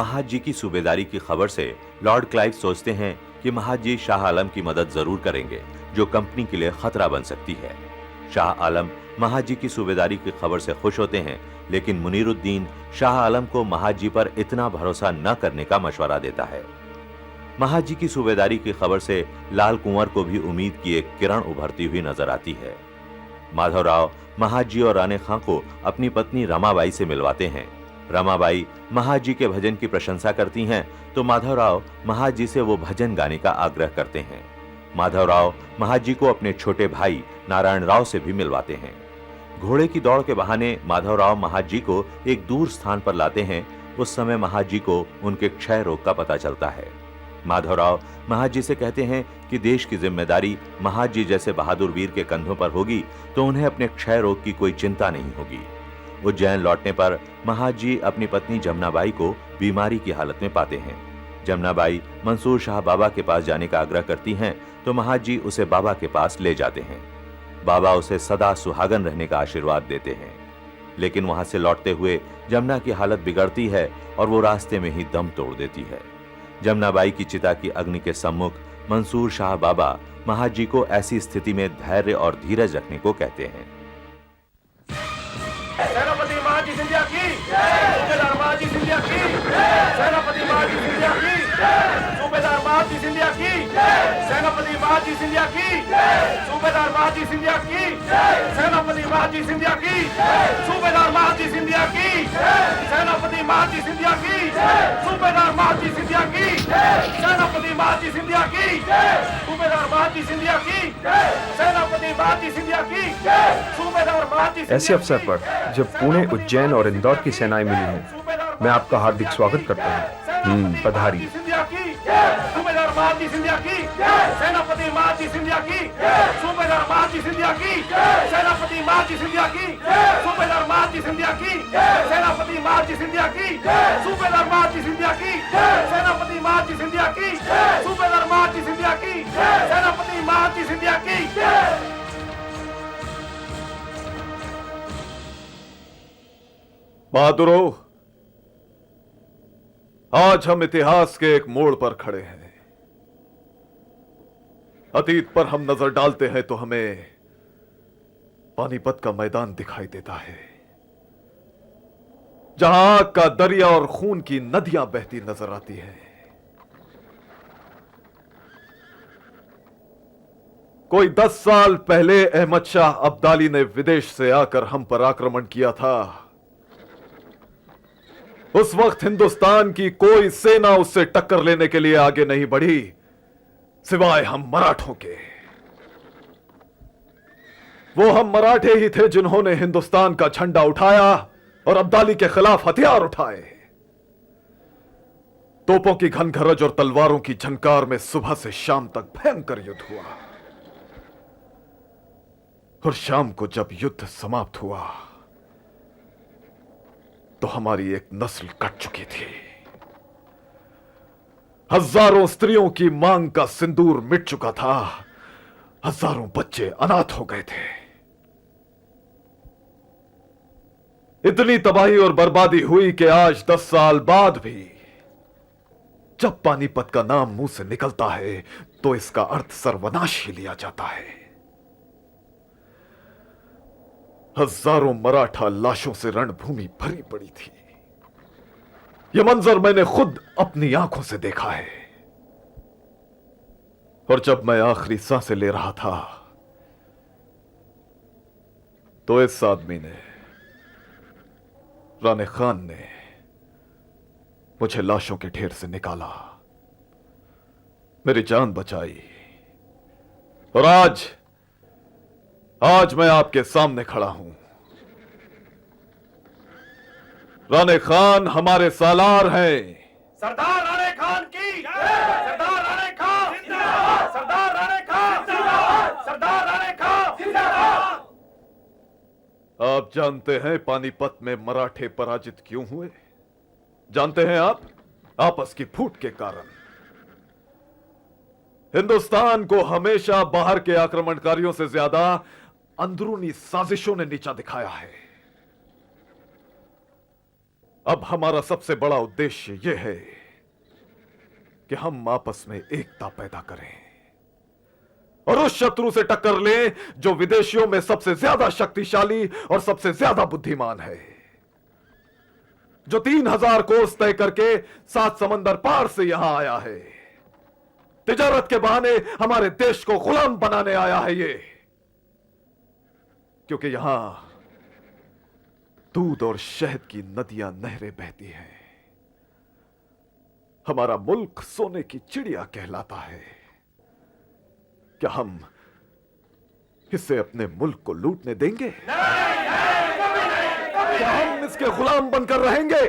महाजी की सूबेदारी की खबर से लॉर्ड क्लाइव सोचते हैं कि महाजी शाह आलम की मदद जरूर करेंगे, जो कंपनी के लिए खतरा बन सकती है। शाह आलम महाजी की सूबेदारी की खबर से खुश होते हैं, लेकिन मुनीरुद्दीन शाह आलम को महाजी पर इतना भरोसा न करने का मशवरा देता है। महाजी की सूबेदारी की खबर से लाल कुंवर को भी उम्मीद की एक किरण उभरती हुई नजर आती है। माधवराव महाजी और राणे खां को अपनी पत्नी रमाबाई से मिलवाते हैं। रमाबाई महाजी के भजन की प्रशंसा करती हैं, तो माधवराव महाजी से वो भजन गाने का आग्रह करते हैं। माधवराव महाजी को अपने छोटे भाई नारायण राव से भी मिलवाते हैं। घोड़े की दौड़ के बहाने माधवराव महाजी को एक दूर स्थान पर लाते हैं। उस समय महाजी को उनके क्षय रोग का पता चलता है। माधवराव महाजी से कहते हैं कि देश की जिम्मेदारी महाजी जैसे बहादुर वीर के कंधों पर होगी, तो उन्हें अपने क्षय रोग की कोई चिंता नहीं होगी। उज्जैन लौटने पर महाजी अपनी पत्नी जमनाबाई को बीमारी की हालत में पाते हैं। जमनाबाई मंसूर शाह बाबा के पास जाने का आग्रह करती हैं, तो महाजी उसे बाबा के पास ले जाते हैं। बाबा उसे सदा सुहागन रहने का आशीर्वाद देते हैं, लेकिन वहां से लौटते हुए जमुना की हालत बिगड़ती है और वो रास्ते में ही दम तोड़ देती है। जमनाबाई की चिता की अग्नि के सम्मुख मंसूर शाह बाबा महाजी को ऐसी स्थिति में धैर्य और धीरज रखने को कहते हैं। सेनापति महाजी सिंधिया की सूबेदार महाजी सिंधिया की सेनापति महाजी सिंधिया की सूबेदार महाजी सिंधिया की सेनापति महाजी सिंधिया की सूबेदार महाजी सिंधिया की सेनापति महाजी सिंधिया की सूबेदार महाजी सिंधिया की सेनापति महाजी सिंधिया की सूबेदार महाजी सिंधिया की सेनापति महाजी सिंधिया की सूबेदार महाजी सिंधिया की सेनापति महाजी सिंधिया की सूबेदार महाजी। ऐसे अवसर पर जब पुणे, उज्जैन और इंदौर की सेनाएं मिली हैं, मैं आपका हार्दिक स्वागत करता हूँ। पधारिए। सूबेदार महाजी सिंधिया की सेनापति महाजी सिंधिया की सूबेदार महाजी सिंधिया की सेनापति महाजी सिंधिया की सूबेदार महाजी सिंधिया की सेनापति महाजी सिंधिया की सूबेदार महाजी सिंधिया की सेनापति महाजी सिंधिया की सूबेदार महाजी सिंधिया की सेनापति महाजी सिंधिया की। बहादुरों, आज हम इतिहास के एक मोड़ पर खड़े हैं। अतीत पर हम नजर डालते हैं तो हमें पानीपत का मैदान दिखाई देता है, जहां आग का दरिया और खून की नदियां बहती नजर आती हैं। कोई 10 साल पहले अहमद शाह अब्दाली ने विदेश से आकर हम पर आक्रमण किया था। उस वक्त हिंदुस्तान की कोई सेना उससे टक्कर लेने के लिए आगे नहीं बढ़ी, सिवाय हम मराठों के। वो हम मराठे ही थे जिन्होंने हिंदुस्तान का झंडा उठाया और अब्दाली के खिलाफ हथियार उठाए। तोपों की घनघरज और तलवारों की झनकार में सुबह से शाम तक भयंकर युद्ध हुआ, और शाम को जब युद्ध समाप्त हुआ तो हमारी एक नस्ल कट चुकी थी। हजारों स्त्रियों की मांग का सिंदूर मिट चुका था, हजारों बच्चे अनाथ हो गए थे। इतनी तबाही और बर्बादी हुई कि आज 10 साल बाद भी जब पानीपत का नाम मुंह से निकलता है तो इसका अर्थ सर्वनाश ही लिया जाता है। हजारों मराठा लाशों से रणभूमि भरी पड़ी थी। यह मंजर मैंने खुद अपनी आंखों से देखा है। और जब मैं आखिरी सांसें ले रहा था तो इस आदमी ने, राणे खान ने, मुझे लाशों के ढेर से निकाला, मेरी जान बचाई, और आज मैं आपके सामने खड़ा हूं। राणे खान हमारे सालार हैं। सरदार राणे खान की सरदार राणे खान सरदार राणे खान सरदार राणे खान। आप जानते हैं पानीपत में मराठे पराजित क्यों हुए? जानते हैं आप? आपस की फूट के कारण। हिंदुस्तान को हमेशा बाहर के आक्रमणकारियों से ज्यादा अंदरूनी साजिशों ने नीचा दिखाया है। अब हमारा सबसे बड़ा उद्देश्य यह है कि हम आपस में एकता पैदा करें और उस शत्रु से टक्कर लें जो विदेशियों में सबसे ज्यादा शक्तिशाली और सबसे ज्यादा बुद्धिमान है, जो 3000 कोस तय करके 7 समंदर पार से यहां आया है, तिजारत के बहाने हमारे देश को गुलाम बनाने आया है ये। क्योंकि यहां दूध और शहद की नदियां नहरें बहती हैं। हमारा मुल्क सोने की चिड़िया कहलाता है। क्या हम इसे अपने मुल्क को लूटने देंगे? क्या हम इसके गुलाम बनकर रहेंगे?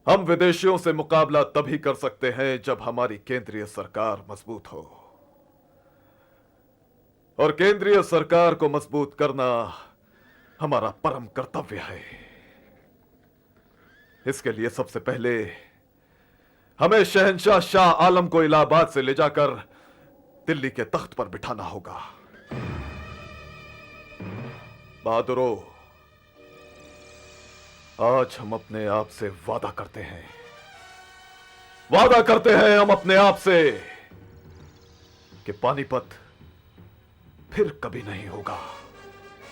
हम विदेशियों से मुकाबला तभी कर सकते हैं जब हमारी केंद्रीय सरकार मजबूत हो, और केंद्रीय सरकार को मजबूत करना हमारा परम कर्तव्य है। इसके लिए सबसे पहले हमें शहंशाह शाह आलम को इलाहाबाद से ले जाकर दिल्ली के तख्त पर बिठाना होगा। बहादुरों, आज हम अपने आप से वादा करते हैं हम अपने आप से कि पानीपत फिर कभी नहीं होगा।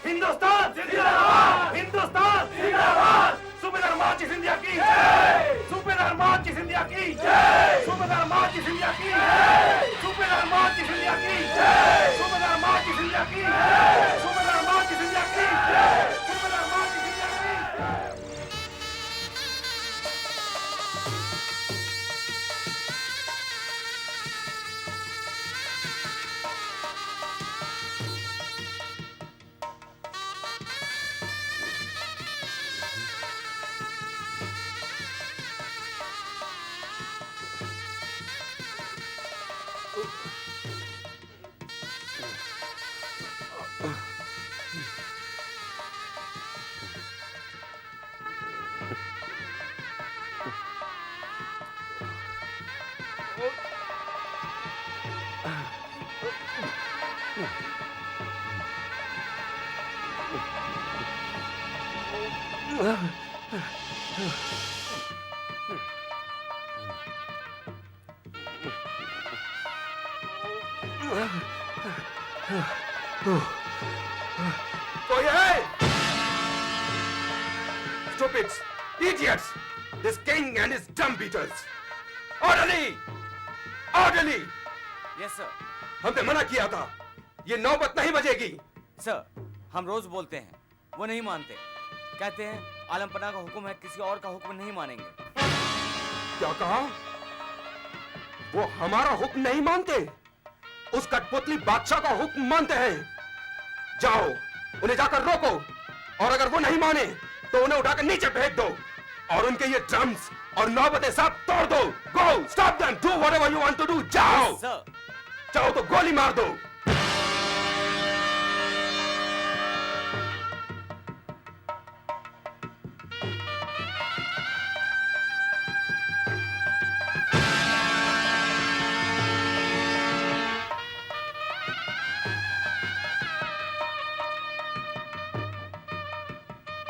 हिंदुस्तान जिंदाबाद! हिंदुस्तान जिंदाबाद! सूबेदार माची सिंधिया की जय! सूबेदार माची सिंधिया की जय! सूबेदार माची सिंधिया की जय! सूबेदार माची सिंधिया की जय! सूबेदार माची सिंधिया की जय! सूबेदार माची सिंधिया की जय! सूबेदार माची सिंधिया की जय! कोई है? Stupids, idiots, this king and his dumb beaters. Orderly, orderly. Yes sir. हमने मना किया था, ये नौबत नहीं बजेगी। सर, हम रोज बोलते हैं, वो नहीं मानते। कहते हैं आलम पना का हुक्म है, किसी और का हुक्म नहीं मानेंगे। क्या कहा? वो हमारा हुक्म नहीं मानते, उस कठपुतली बादशाह का हुक्म मानते हैं। जाओ, उन्हें जाकर रोको, और अगर वो नहीं माने तो उन्हें उठाकर नीचे फेंक दो और उनके ये ड्रम्स और नौबतें सब तोड़ दो। Go, stop them, do whatever you want to do. जाओ सर। जाओ तो गोली मार दो।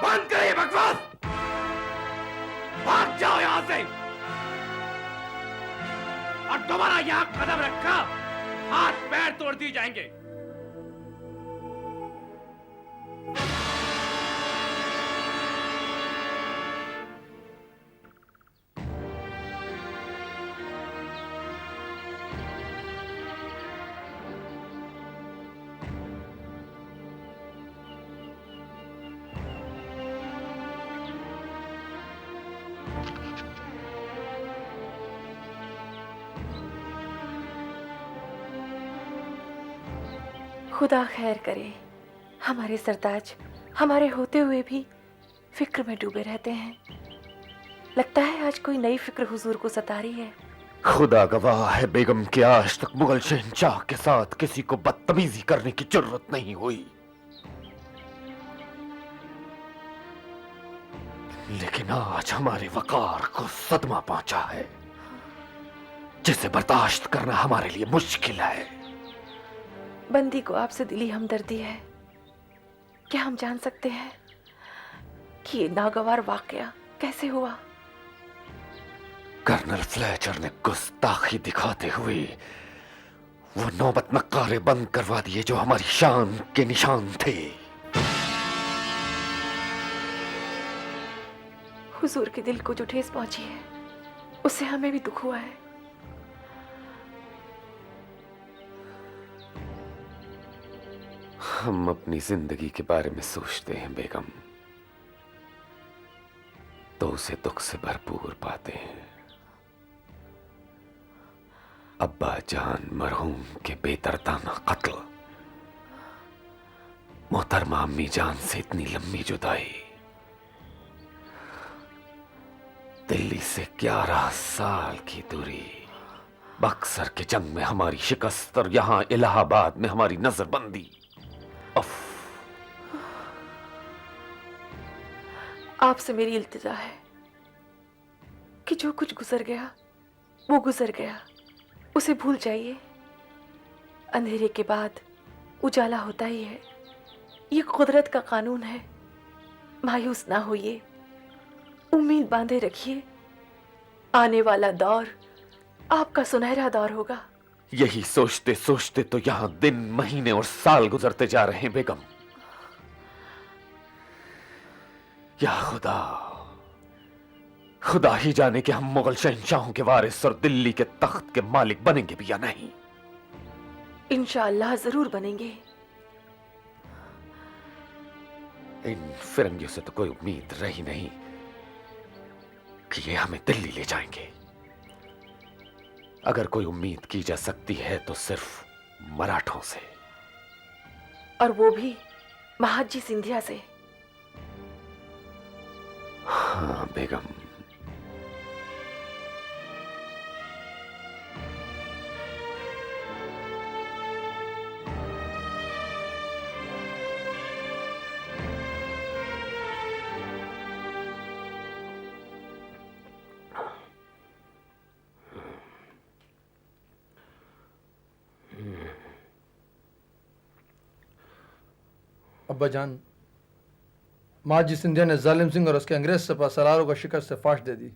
बंद करिए बकवास, भाग जाओ यहां से, और दोबारा यहां कदम रखा हाथ पैर तोड़ दिए जाएंगे। खुदा खैर करे। हमारे सरताज हमारे होते हुए भी फिक्र में डूबे रहते हैं। लगता है आज कोई नई फिक्र हुजूर को सता रही है। खुदा गवाह है बेगम कि आज तक मुगल शहंशाह के साथ किसी को बदतमीजी करने की जरूरत नहीं हुई, लेकिन आज हमारे वकार को सदमा पहुंचा है जिसे बर्दाश्त करना हमारे लिए मुश्किल है। बंदी को आपसे दिली हमदर्दी है, क्या हम जान सकते हैं कि ये नागवार वाकया कैसे हुआ? कर्नल फ्लेचर ने गुस्ताखी दिखाते हुए वो नौबत नक्कारे बंद करवा दिए जो हमारी शान के निशान थे। हुजूर के दिल को जो ठेस पहुंची है उससे हमें भी दुख हुआ है। हम अपनी जिंदगी के बारे में सोचते हैं बेगम, तो उसे दुख से भरपूर पाते हैं। अब्बा जान मरहूम के बेदर्दाना कत्ल, मोहतरमा अम्मी जान से इतनी लंबी जुदाई, दिल्ली से 11 साल की दूरी, बक्सर के जंग में हमारी शिकस्त और यहां इलाहाबाद में हमारी नजरबंदी। आपसे मेरी इल्तिजा है कि जो कुछ गुजर गया वो गुजर गया, उसे भूल जाइए। अंधेरे के बाद उजाला होता ही है, ये कुदरत का कानून है। मायूस ना होइए, उम्मीद बांधे रखिए, आने वाला दौर आपका सुनहरा दौर होगा। यही सोचते सोचते तो यहां दिन, महीने और साल गुजरते जा रहे हैं बेगम। या खुदा, खुदा ही जाने कि हम मुगल शहंशाहों के वारिस और दिल्ली के तख्त के मालिक बनेंगे भी या नहीं। इंशाअल्लाह जरूर बनेंगे। इन फिरंगियों से तो कोई उम्मीद रही नहीं कि ये हमें दिल्ली ले जाएंगे। अगर कोई उम्मीद की जा सकती है तो सिर्फ मराठों से, और वो भी महाजी सिंधिया से। हाँ बेगम, अब्बा जान, महाजी सिंधिया ने जालिम सिंह और उसके अंग्रेज सिपा सलारों को शिकस्त से फाश दे दी।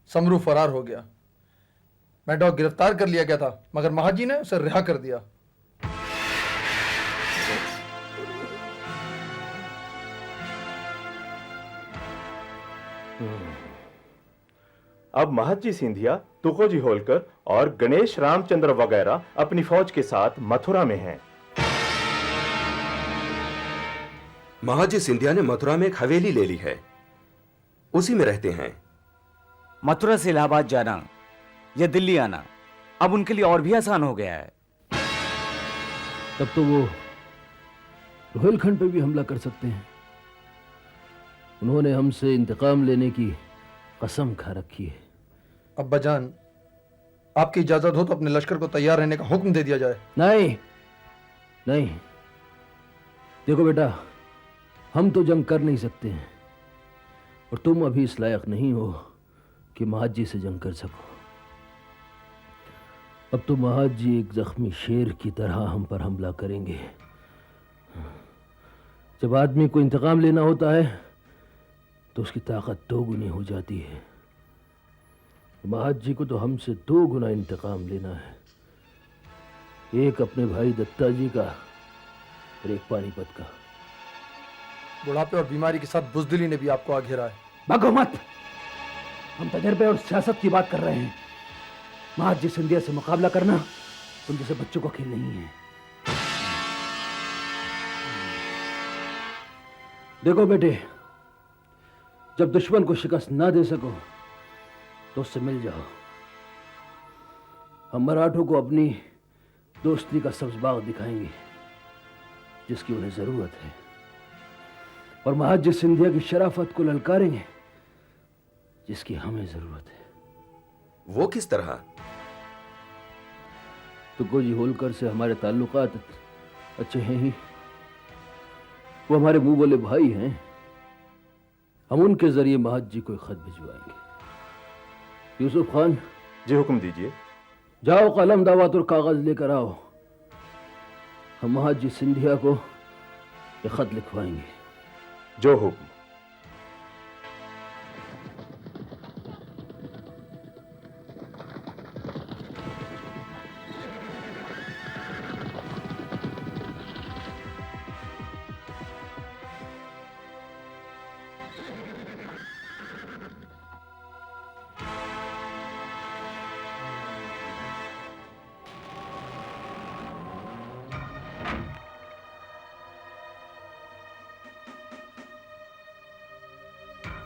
समरू फरार हो गया। मैडॉक गिरफ्तार कर लिया गया था, मगर महाजी ने उसे रिहा कर दिया। अब महाजी सिंधिया, तुकोजी होलकर और गणेश रामचंद्र वगैरह अपनी फौज के साथ मथुरा में हैं। महाजी सिंधिया ने मथुरा में एक हवेली ले ली है, उसी में रहते हैं। मथुरा से इलाहाबाद जाना या दिल्ली आना अब उनके लिए और भी आसान हो गया है। तब तो वो रोहिलखंड पे भी हमला कर सकते हैं। उन्होंने हमसे इंतकाम लेने की कसम खा रखी है। अब्बा जान, आपकी इजाजत हो तो अपने लश्कर को तैयार रहने का हुक्म दे दिया जाए। नहीं नहीं, देखो बेटा, हम तो जंग कर नहीं सकते हैं और तुम अभी इस लायक नहीं हो कि महाजी से जंग कर सको। अब तो महाजी एक जख्मी शेर की तरह हम पर हमला करेंगे। जब आदमी को इंतकाम लेना होता है तो उसकी ताकत 2 गुनी हो जाती है। महाजी को तो हमसे 2 गुना इंतकाम लेना है, एक अपने भाई दत्ता जी का और एक पानीपत का। बुढ़ापे और बीमारी के साथ बुजदिली ने भी आपको आ घेरा है। भागो मत, हम तजर्बे और सियासत की बात कर रहे हैं। महाजी सिंधिया से मुकाबला करना उन जैसे बच्चों का खेल नहीं है। देखो बेटे, जब दुश्मन को शिकस्त ना दे सको तो उससे मिल जाओ। हम मराठों को अपनी दोस्ती का सब्ज बाग दिखाएंगे जिसकी उन्हें जरूरत है, और महाजी सिंधिया की शराफत को ललकारेंगे जिसकी हमें जरूरत है। वो किस तरह? तुकोजी होलकर से हमारे ताल्लुकात अच्छे हैं ही। वो हमारे मुंह बोले भाई हैं। हम उनके जरिए महाजी को एक खत भिजवाएंगे। यूसुफ खान जी हुक्म दीजिए। जाओ, कलम दावत और कागज लेकर आओ। हम महाजी सिंधिया को कि खत लिखवाएंगे। जो हुक्म।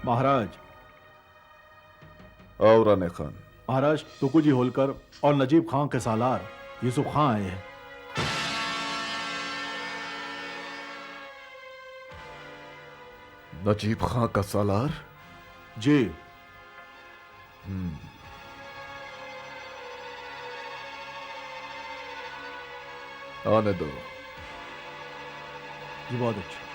महाराज, और राने खान। महाराज तुकुजी होलकर और नजीब खां के सालार यूसुफ खां आए हैं। नजीब खां का सालार? जी। आने दो। जी बहुत अच्छा।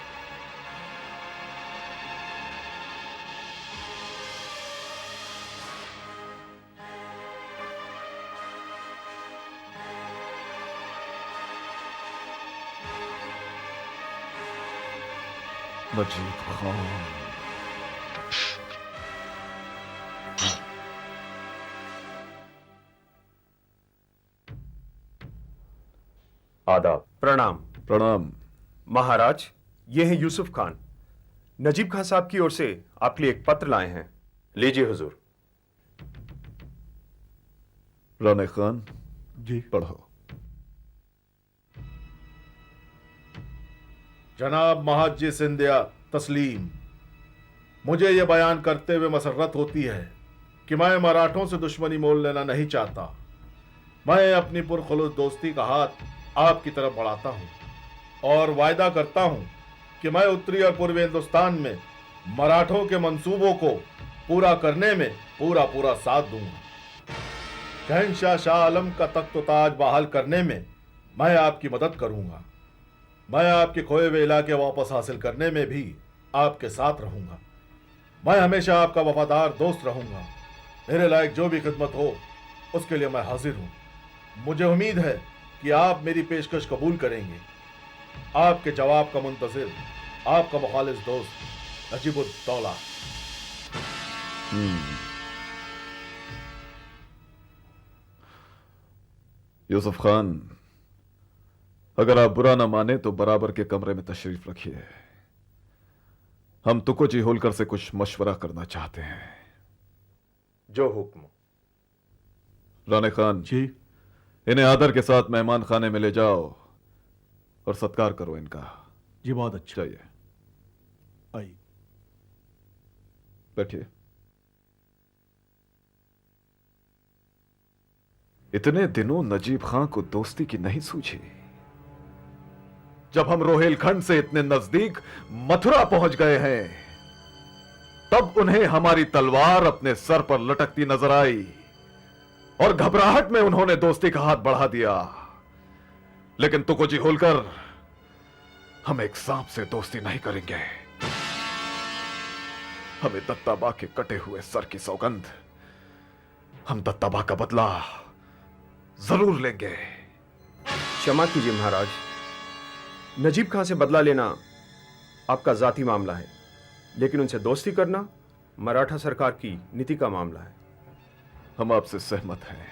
नजीब खां। आदाब। प्रणाम। प्रणाम। महाराज, ये हैं यूसुफ खान। नजीब खान साहब की ओर से आपके लिए एक पत्र लाए हैं। लीजिए हुजूर। राने खान जी। पढ़ो। जनाब महाजी सिंधिया तस्लीम, मुझे यह बयान करते हुए मसर्रत होती है कि मैं मराठों से दुश्मनी मोल लेना नहीं चाहता। मैं अपनी पुरखुलूस दोस्ती का हाथ आपकी तरफ बढ़ाता हूं और वायदा करता हूं कि मैं उत्तरी और पूर्वी हिंदुस्तान में मराठों के मंसूबों को पूरा करने में पूरा पूरा साथ दूंगा। शहंशाह शाह आलम का तख्त ताज बहाल करने में मैं आपकी मदद करूंगा। मैं आपके खोए हुए इलाके वापस हासिल करने में भी आपके साथ रहूंगा। मैं हमेशा आपका वफादार दोस्त रहूंगा। मेरे लायक जो भी खिदमत हो उसके लिए मैं हाजिर हूं। मुझे उम्मीद है कि आप मेरी पेशकश कबूल करेंगे। आपके जवाब का मुंतजिर आपका मुखालिस दोस्त नजीबुद्दौला। यूसुफ खान, अगर आप बुरा ना माने तो बराबर के कमरे में तशरीफ रखिए। हम तुकुजी होलकर से कुछ मशवरा करना चाहते हैं। जो हुक्म। राने खान जी। इन्हें आदर के साथ मेहमान खाने में ले जाओ और सत्कार करो इनका। जी बहुत अच्छा। चाहिए। आइए। बैठिए। इतने दिनों नजीब खां को दोस्ती की नहीं सूझी। जब हम रोहेलखंड से इतने नजदीक मथुरा पहुंच गए हैं, तब उन्हें हमारी तलवार अपने सर पर लटकती नजर आई और घबराहट में उन्होंने दोस्ती का हाथ बढ़ा दिया। लेकिन तुकुजी होलकर, हम एक सांप से दोस्ती नहीं करेंगे। हमें दत्ताबा के कटे हुए सर की सौगंध। हम दत्ताबा का बदला जरूर लेंगे। क्षमा कीजिए महाराज, नजीब खां से बदला लेना आपका जाती मामला है, लेकिन उनसे दोस्ती करना मराठा सरकार की नीति का मामला है। हम आपसे सहमत हैं।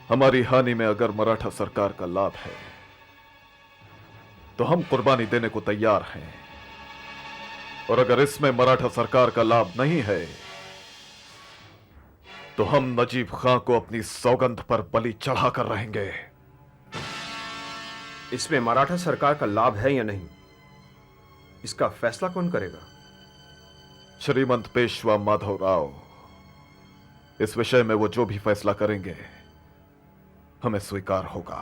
हमारी हानि में अगर मराठा सरकार का लाभ है तो हम कुर्बानी देने को तैयार हैं, और अगर इसमें मराठा सरकार का लाभ नहीं है तो हम नजीब खां को अपनी सौगंध पर बलि चढ़ाकर रहेंगे। इसमें मराठा सरकार का लाभ है या नहीं, इसका फैसला कौन करेगा? श्रीमंत पेशवा माधव राव, इस विषय में वो जो भी फैसला करेंगे हमें स्वीकार होगा।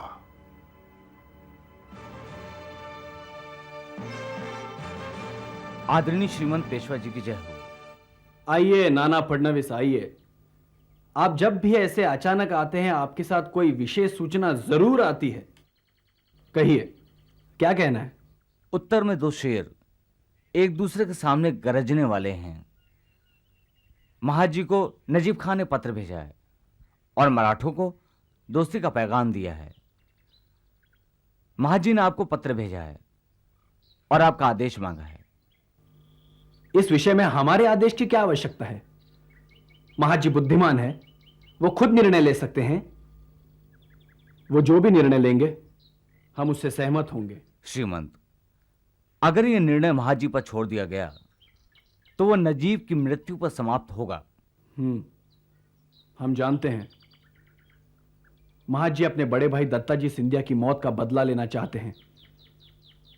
आदरणीय श्रीमंत पेशवा जी की जय हो। आइए नाना फडणवीस, आइए। आप जब भी ऐसे अचानक आते हैं, आपके साथ कोई विशेष सूचना जरूर आती है। कहिए, क्या कहना है? उत्तर में दो शेर एक दूसरे के सामने गरजने वाले हैं। महाजी को नजीब खान ने पत्र भेजा है और मराठों को दोस्ती का पैगाम दिया है। महाजी ने आपको पत्र भेजा है और आपका आदेश मांगा है। इस विषय में हमारे आदेश की क्या आवश्यकता है? महाजी बुद्धिमान है, वो खुद निर्णय ले सकते हैं। वो जो भी निर्णय लेंगे हम उससे सहमत होंगे। श्रीमंत, अगर यह निर्णय महाजी पर छोड़ दिया गया तो वह नजीब की मृत्यु पर समाप्त होगा। हम जानते हैं महाजी अपने बड़े भाई दत्ताजी सिंधिया की मौत का बदला लेना चाहते हैं,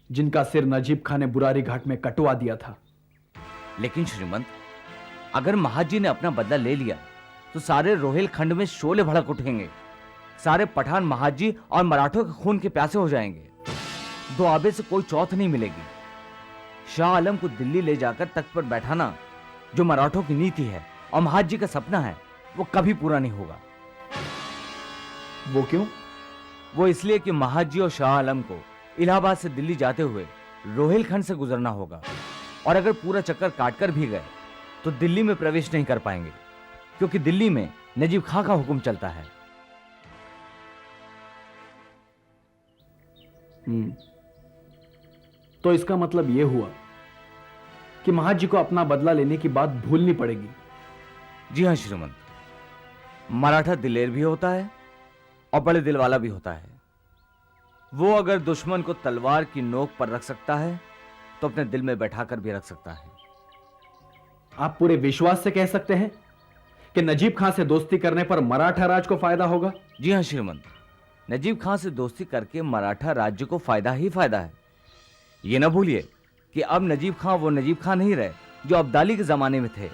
जिनका सिर नजीब खां ने बुरारी घाट में कटवा दिया था। लेकिन श्रीमंत, अगर महाजी ने अपना बदला ले लिया तो सारे रोहिलखंड में शोले भड़क उठेंगे। सारे पठान महाजी और मराठों के खून के प्यासे हो जाएंगे। दुआबे से कोई चौथ नहीं मिलेगी। शाह आलम को दिल्ली ले जाकर तख्त पर बैठाना जो मराठों की नीति है और महाजी का सपना है, वो कभी पूरा नहीं होगा। वो क्यों? वो इसलिए कि महाजी और शाह आलम को इलाहाबाद से दिल्ली जाते हुए रोहिलखंड से गुजरना होगा, और अगर पूरा चक्कर काटकर भी गए तो दिल्ली में प्रवेश नहीं कर पाएंगे, क्योंकि दिल्ली में नजीब खां का हुक्म चलता है। तो इसका मतलब यह हुआ कि महाजी को अपना बदला लेने की बात भूलनी पड़ेगी। जी हां श्रीमंत, मराठा दिलेर भी होता है और बड़े दिल वाला भी होता है। वो अगर दुश्मन को तलवार की नोक पर रख सकता है तो अपने दिल में बैठाकर भी रख सकता है। आप पूरे विश्वास से कह सकते हैं कि नजीब खां से दोस्ती करने पर मराठा राज को फायदा होगा? जी हां श्रीमंत, नजीब खां से दोस्ती करके मराठा राज्य को फायदा ही फायदा है। ये ना भूलिए कि अब नजीब खां वो नजीब खां नहीं रहे जो अब्दाली के जमाने में थे।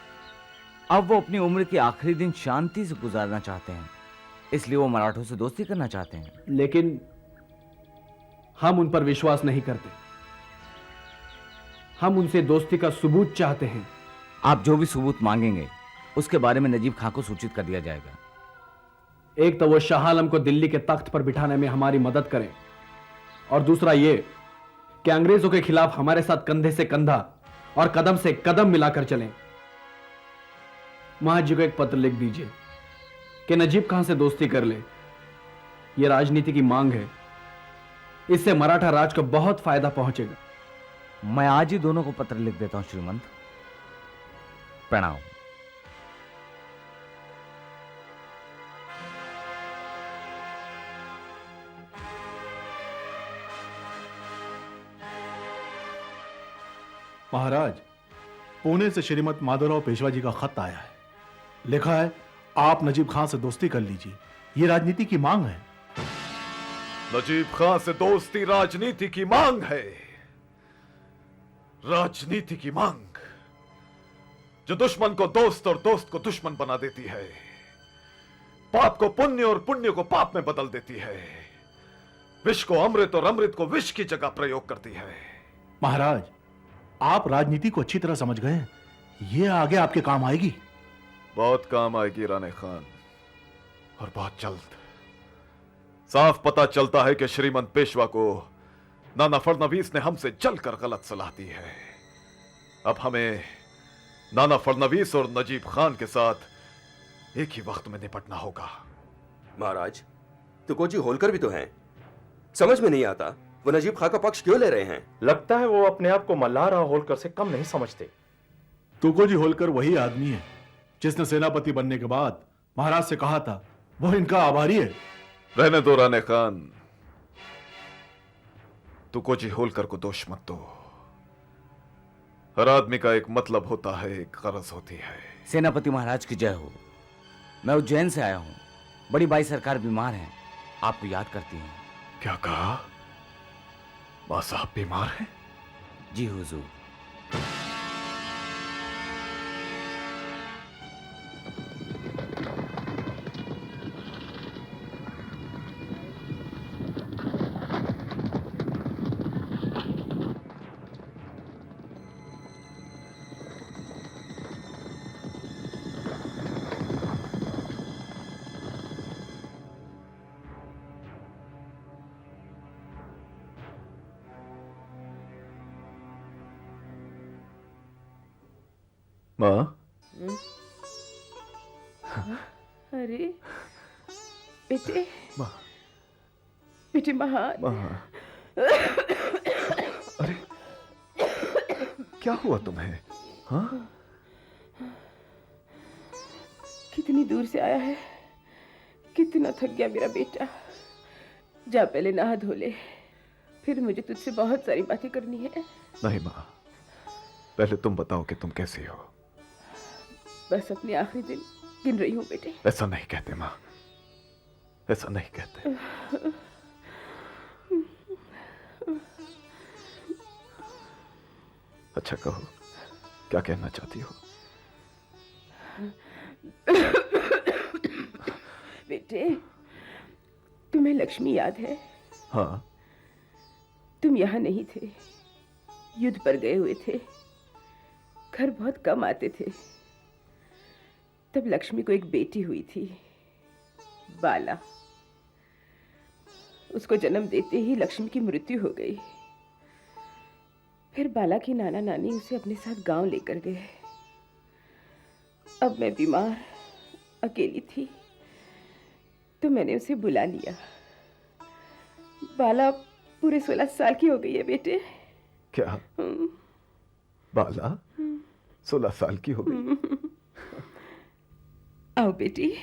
अब वो अपनी उम्र के आखिरी दिन शांति से गुजारना चाहते हैं, इसलिए वो मराठों से दोस्ती करना चाहते हैं। लेकिन हम उन पर विश्वास नहीं करते। हम उनसे दोस्ती का सबूत चाहते हैं। आप जो भी सबूत मांगेंगे उसके बारे में नजीब खां को सूचित कर दिया जाएगा। एक तो वो शाह आलम को दिल्ली के तख्त पर बिठाने में हमारी मदद करें, और दूसरा ये कि अंग्रेजों के खिलाफ हमारे साथ कंधे से कंधा और कदम से कदम मिलाकर चलें। महाजी को एक पत्र लिख दीजिए कि नजीब खां से दोस्ती कर ले। यह राजनीति की मांग है, इससे मराठा राज को बहुत फायदा पहुंचेगा। मैं आज ही दोनों को पत्र लिख देता हूं श्रीमंत। प्रणाम। महाराज, पुणे से श्रीमत माधवराव पेशवा जी का खत आया है। लिखा है, आप नजीब खां से दोस्ती कर लीजिए, ये राजनीति की मांग है। नजीब खां से दोस्ती राजनीति की मांग है। राजनीति की मांग जो दुश्मन को दोस्त और दोस्त को दुश्मन बना देती है, पाप को पुण्य और पुण्य को पाप में बदल देती है, विष को अमृत और अमृत को विष की जगह प्रयोग करती है। महाराज, आप राजनीति को अच्छी तरह समझ गए हैं, ये आगे आपके काम आएगी। बहुत काम आएगी राणे खान, और बहुत जल्द। साफ पता चलता है कि श्रीमंत पेशवा को नाना फडणवीस ने हमसे जलकर गलत सलाह दी है। अब हमें नाना फडणवीस और नजीब खान के साथ एक ही वक्त में निपटना होगा। महाराज, तुकोजी होलकर भी तो हैं। समझ में नहीं आता वो नजीब खां का पक्ष क्यों ले रहे हैं। लगता है वो अपने आप को मल्हारराव होलकर से कम नहीं समझते। तुकोजी होलकर वही आदमी है जिसने सेनापति बनने के बाद महाराज से कहा था वो इनका आभारी है। रहने दो राणे खान, तुकोजी होलकर को दोष मत दो। हर आदमी का एक मतलब होता है, एक गरज होती है। सेनापति महाराज की जय हो। मैं उज्जैन से आया हूं। बड़ी बाई सरकार बीमार हैं, आपको याद करती हैं। क्या कहा? मां साहब बीमार हैं? जी हुजूर। मां? अरे बेटे, बेटे महान, अरे क्या हुआ तुम्हें? हाँ, कितनी दूर से आया है, कितना थक गया मेरा बेटा। जा पहले नहा धो ले, फिर मुझे तुझसे बहुत सारी बातें करनी है। नहीं माँ, पहले तुम बताओ कि तुम कैसी हो। बस अपने आखिरी दिन गिन रही हूँ बेटे। ऐसा नहीं कहते माँ, ऐसा नहीं कहते। अच्छा कहो, क्या कहना चाहती हो? बेटे, तुम्हें लक्ष्मी याद है? हाँ। तुम यहाँ नहीं थे, युद्ध पर गए हुए थे, घर बहुत कम आते थे। तब लक्ष्मी को एक बेटी हुई थी, बाला। उसको जन्म देते ही लक्ष्मी की मृत्यु हो गई। फिर बाला की नाना नानी उसे अपने साथ गांव लेकर गए। अब मैं बीमार अकेली थी तो मैंने उसे बुला लिया। बाला पूरे 16 साल की हो गई है बेटे। क्या? बाला 16 साल की हो गई? आओ बेटी।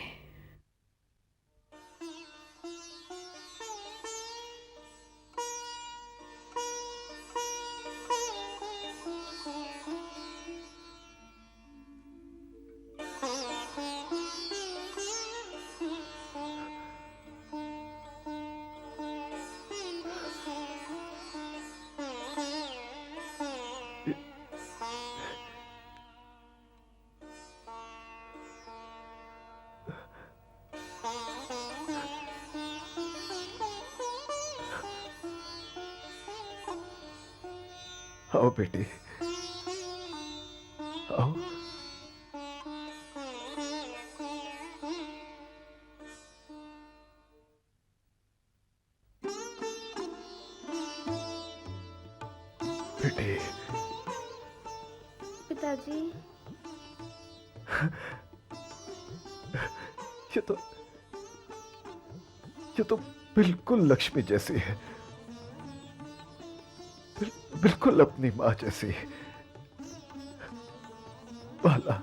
आओ बेटी, आओ। बेटी। पिताजी। ये तो बिल्कुल लक्ष्मी जैसी है, बिल्कुल अपनी माँ जैसी। बाला,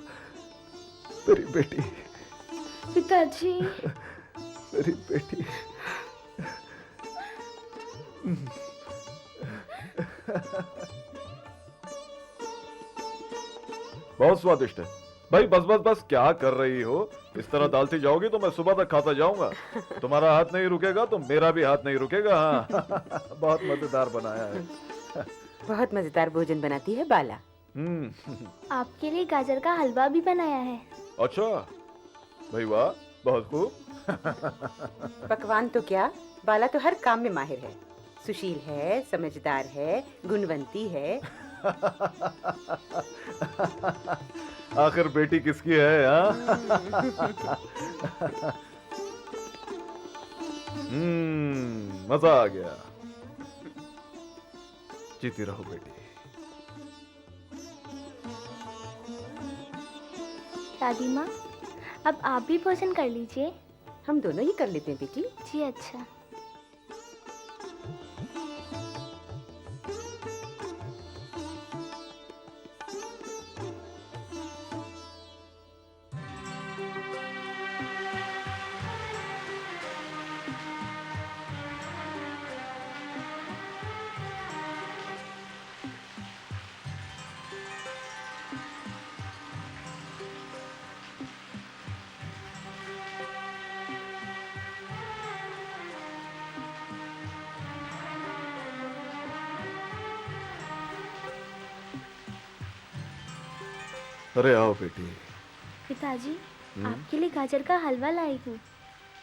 मेरी बेटी। पिताजी। मेरी बेटी। बहुत स्वादिष्ट है भाई। बस बस बस, क्या कर रही हो? इस तरह डालती जाओगी तो मैं सुबह तक खाता जाऊंगा। तुम्हारा हाथ नहीं रुकेगा तो मेरा भी हाथ नहीं रुकेगा। हाँ। बहुत मजेदार बनाया है। बहुत मजेदार भोजन बनाती है बाला। आपके लिए गाजर का हलवा भी बनाया है। अच्छा भाई, वाह, बहुत खूब। पकवान तो क्या, बाला तो हर काम में माहिर है। सुशील है, समझदार है, गुणवंती है। आखिर बेटी किसकी है? हाँ? मजा आ गया। जीती रहो बेटी। दादी माँ, अब आप भी भोजन कर लीजिए। हम दोनों ही कर लेते हैं बेटी। जी अच्छा। अरे आओ बेटी। पिताजी, आपके लिए गाजर का हलवा लाई हूँ।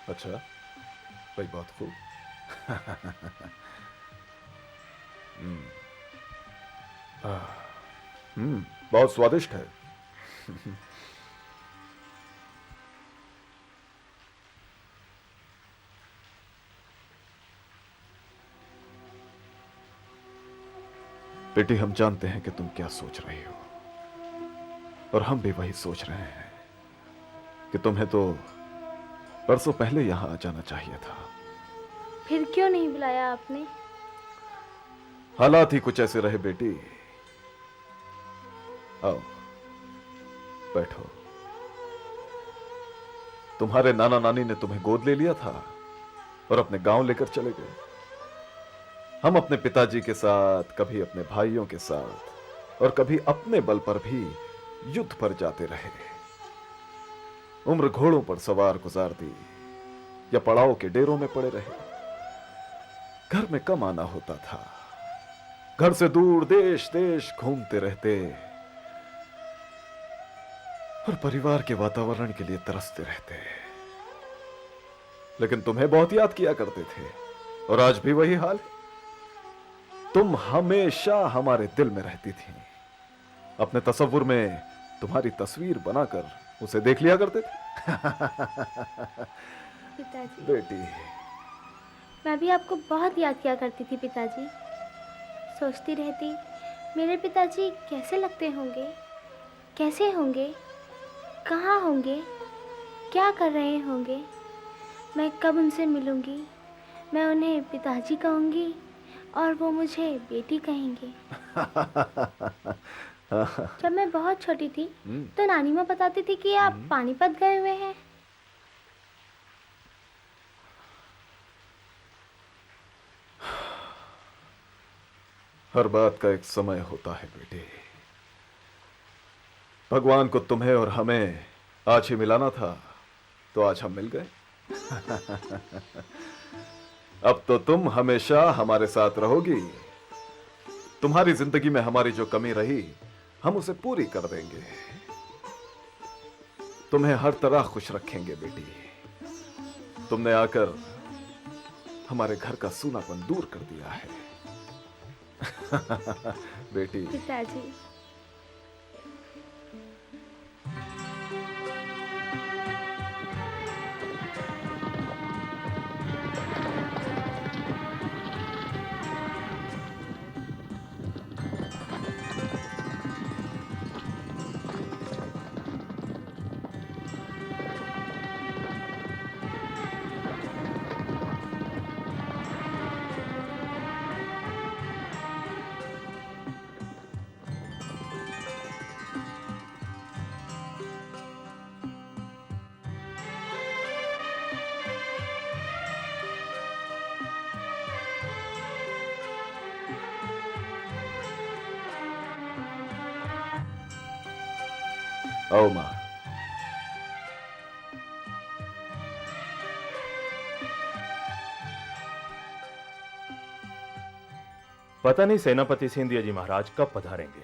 अच्छा भाई, बहुत खूब। बहुत स्वादिष्ट है। बेटी, हम जानते हैं कि तुम क्या सोच रही हो, और हम भी वही सोच रहे हैं कि तुम्हें तो परसों पहले यहां आ जाना चाहिए था। फिर क्यों नहीं बुलाया आपने? हालात ही कुछ ऐसे रहे बेटी। आओ बैठो। तुम्हारे नाना नानी ने तुम्हें गोद ले लिया था और अपने गांव लेकर चले गए। हम अपने पिताजी के साथ, कभी अपने भाइयों के साथ और कभी अपने बल पर भी युद्ध पर जाते रहे। उम्र घोड़ों पर सवार गुजार दी या पड़ाव के डेरों में पड़े रहे। घर में कम आना होता था, घर से दूर देश देश घूमते रहते और परिवार के वातावरण के लिए तरसते रहते। लेकिन तुम्हें बहुत याद किया करते थे और आज भी वही हाल है। तुम हमेशा हमारे दिल में रहती थी। अपने तसव्वुर में तुम्हारी तस्वीर बनाकर उसे देख लिया करते थे। पिताजी, बेटी, मैं भी आपको बहुत याद किया करती थी पिताजी। सोचती रहती मेरे पिताजी कैसे लगते होंगे, कैसे होंगे, कहाँ होंगे, क्या कर रहे होंगे। मैं कब उनसे मिलूंगी, मैं उन्हें पिताजी कहूंगी और वो मुझे बेटी कहेंगे। जब मैं बहुत छोटी थी तो नानी माँ बताती थी कि आप पानीपत गए हुए हैं। हर बात का एक समय होता है बेटे। भगवान को तुम्हें और हमें आज ही मिलाना था तो आज हम मिल गए। अब तो तुम हमेशा हमारे साथ रहोगी। तुम्हारी जिंदगी में हमारी जो कमी रही हम उसे पूरी कर देंगे। तुम्हें हर तरह खुश रखेंगे बेटी। तुमने आकर हमारे घर का सूनापन दूर कर दिया है। बेटी। पिताजी, आओ मां। पता नहीं सेनापति सिंधिया जी महाराज कब पधारेंगे।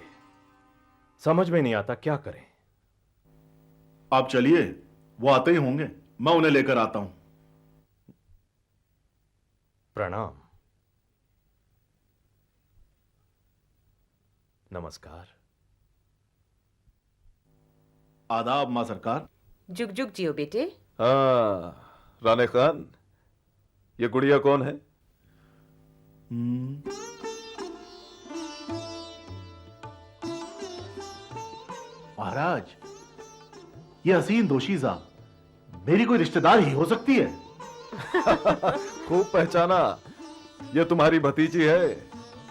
समझ में नहीं आता क्या करें। आप चलिए, वो आते ही होंगे, मैं उन्हें लेकर आता हूं। प्रणाम। नमस्कार। आदाब मां सरकार। जुग जुग जियो बेटे। हाँ राणे खान, ये गुड़िया कौन है? महाराज, ये हसीन दोशीजा मेरी कोई रिश्तेदार ही हो सकती है। खूब पहचाना, ये तुम्हारी भतीजी है।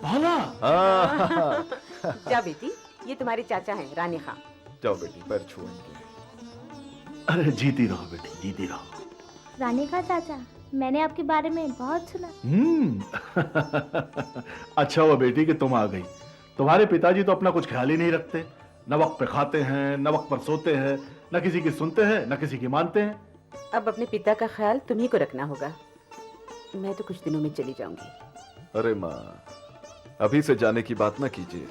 भाला। हाँ। जा बेटी, ये तुम्हारे चाचा हैं रानी खां। जाओ बेटी, पैर छुएंगे। अरे जीती रहो बेटी, जीती रहो। रानी का चाचा, मैंने आपके बारे में बहुत सुना। अच्छा हुआ बेटी कि तुम आ गई। तुम्हारे पिताजी तो अपना कुछ ख्याल ही नहीं रखते। न वक्त पे खाते हैं, न वक्त पर सोते हैं, न किसी की सुनते हैं, न किसी की मानते हैं। अब अपने पिता का ख्याल तुम्ही को रखना होगा। मैं तो कुछ दिनों में चली जाऊंगी। अरे माँ, अभी से जाने की बात ना कीजिए।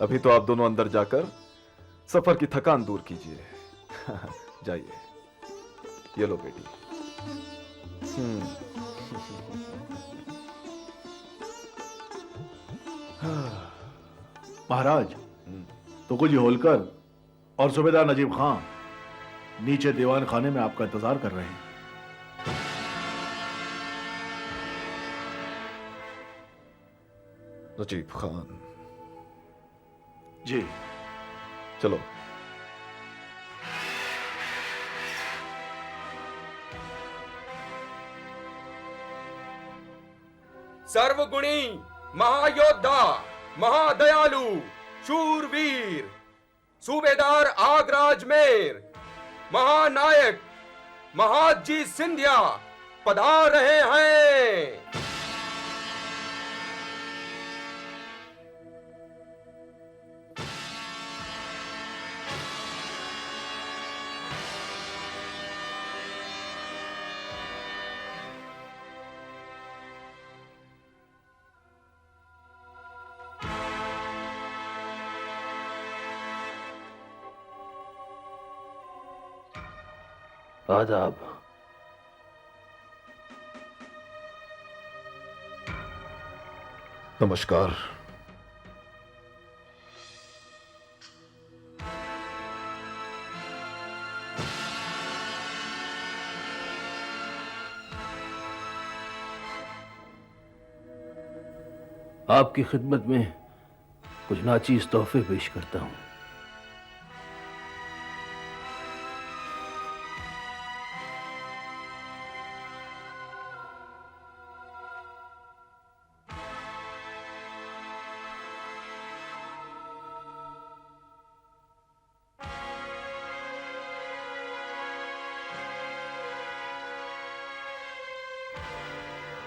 अभी तो आप दोनों अंदर जाकर सफर की थकान दूर कीजिए। जाइए। ये लो बेटी। महाराज, तुकोजी होलकर और सूबेदार नजीब खां नीचे दीवान खाने में आपका इंतजार कर रहे हैं। नजीब खान जी। चलो। सर्वगुणी महायोद्धा, महादयालु, शूरवीर, सूबेदार आगराज मेर, महानायक महादजी सिंधिया पधार रहे हैं। आदाब। नमस्कार। आपकी खिदमत में कुछ नाचीज तोहफे पेश करता हूं।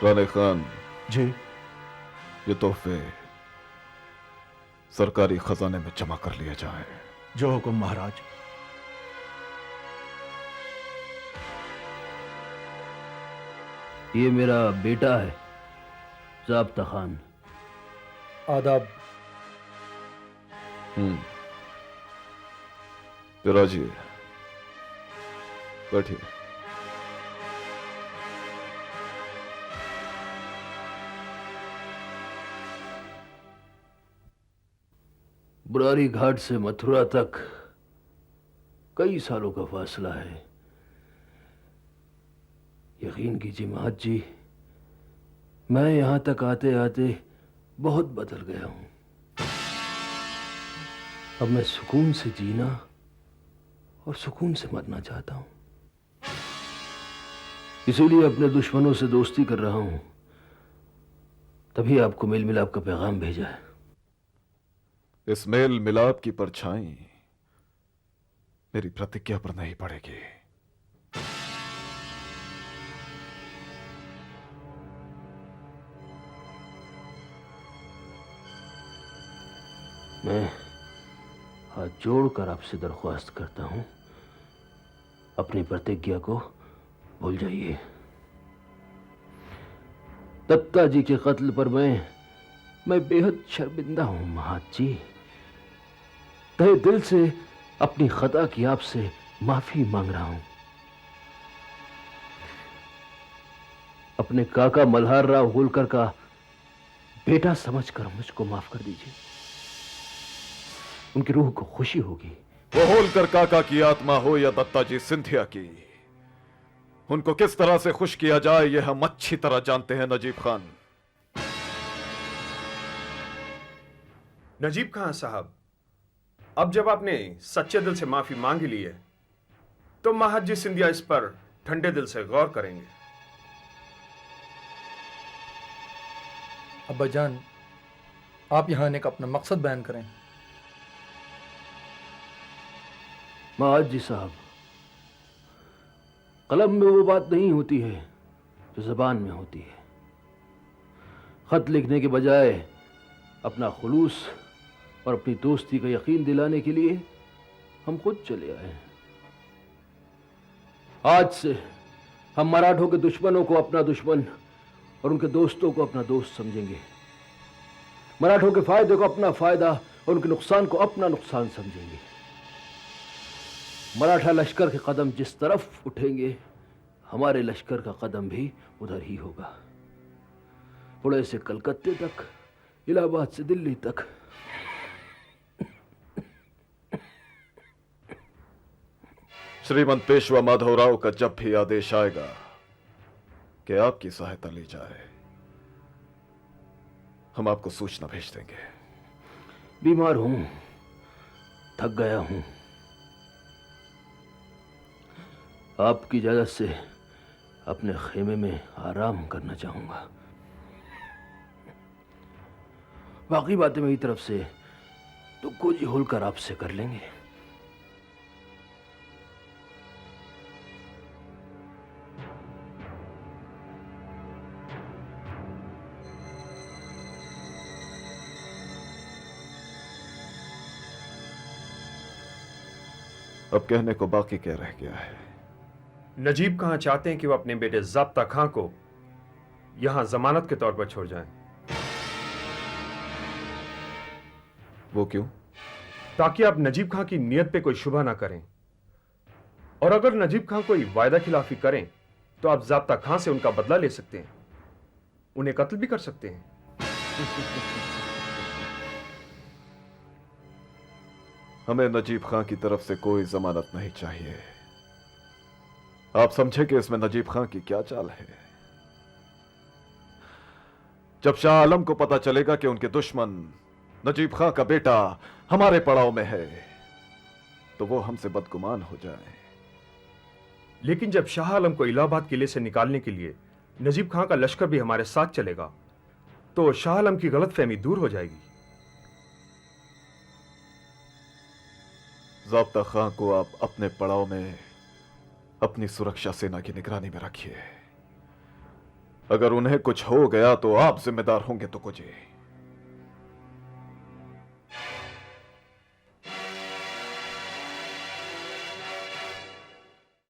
राणे खान जी, ये तोहफे सरकारी खजाने में जमा कर लिए जाए। जो हुक्म महाराज। ये मेरा बेटा है, ज़ाब्ता खान। आदाब। पिताजी बैठिए। बुरारी घाट से मथुरा तक कई सालों का फासला है। यकीन कीजिए महाज जी, मैं यहां तक आते आते बहुत बदल गया हूं। अब मैं सुकून से जीना और सुकून से मरना चाहता हूं। इसीलिए अपने दुश्मनों से दोस्ती कर रहा हूं। तभी आपको मेल मिलाप का पैगाम भेजा है। इस मेल मिलाप की परछाई मेरी प्रतिज्ञा पर नहीं पड़ेगी। मैं हाथ जोड़कर आपसे दरख्वास्त करता हूं, अपनी प्रतिज्ञा को भूल जाइए। दत्ता जी के कत्ल पर मैं बेहद शर्मिंदा हूं महाज जी। तहे दिल से अपनी खता की आपसे माफी मांग रहा हूं। अपने काका मल्हार राव होलकर का बेटा समझकर मुझको माफ कर दीजिए। उनकी रूह को खुशी होगी। वो होलकर काका की आत्मा हो या दत्ताजी सिंधिया की, उनको किस तरह से खुश किया जाए यह हम अच्छी तरह जानते हैं नजीब खान। नजीब खान साहब, अब जब आपने सच्चे दिल से माफी मांगी ली है तो महाजी सिंधिया इस पर ठंडे दिल से गौर करेंगे। अब्बा जान, आप यहां आने का अपना मकसद बयान करें। महाज जी साहब, कलम में वो बात नहीं होती है जो ज़बान में होती है। खत लिखने के बजाय अपना खुलूस और अपनी दोस्ती का यकीन दिलाने के लिए हम खुद चले आए हैं। आज से हम मराठों के दुश्मनों को अपना दुश्मन और उनके दोस्तों को अपना दोस्त समझेंगे। मराठों के फायदे को अपना फायदा और उनके नुकसान को अपना नुकसान समझेंगे। मराठा लश्कर के कदम जिस तरफ उठेंगे, हमारे लश्कर का कदम भी उधर ही होगा। पुणे से कलकत्ते तक, इलाहाबाद से दिल्ली तक। श्रीमंत पेशवा माधवराव का जब भी आदेश आएगा कि आपकी सहायता ली जाए, हम आपको सूचना भेज देंगे। बीमार हूं, थक गया हूं। आपकी इजाजत से अपने खेमे में आराम करना चाहूंगा। बाकी बातें मेरी तरफ से तो कुछ होलकर आपसे कर लेंगे। अब कहने को बाकी क्या रह गया है? नजीब खां चाहते हैं कि वो अपने बेटे ज़ाब्ता खां को यहां जमानत के तौर पर छोड़ जाएं। वो क्यों? ताकि आप नजीब खां की नीयत पे कोई शुबह ना करें, और अगर नजीब खां कोई वायदा खिलाफी करें तो आप ज़ाब्ता खां से उनका बदला ले सकते हैं, उन्हें कत्ल भी कर सकते हैं। हमें नजीब खां की तरफ से कोई जमानत नहीं चाहिए। आप समझे कि इसमें नजीब खां की क्या चाल है? जब शाह आलम को पता चलेगा कि उनके दुश्मन नजीब खां का बेटा हमारे पड़ाव में है, तो वो हमसे बदगुमान हो जाए। लेकिन जब शाह आलम को इलाहाबाद किले से निकालने के लिए नजीब खां का लश्कर भी हमारे साथ चलेगा, तो शाह आलम की गलतफहमी दूर हो जाएगी। ज़ाब्ता खां को आप अपने पड़ाव में अपनी सुरक्षा सेना की निगरानी में रखिए। अगर उन्हें कुछ हो गया तो आप जिम्मेदार होंगे तो कुछ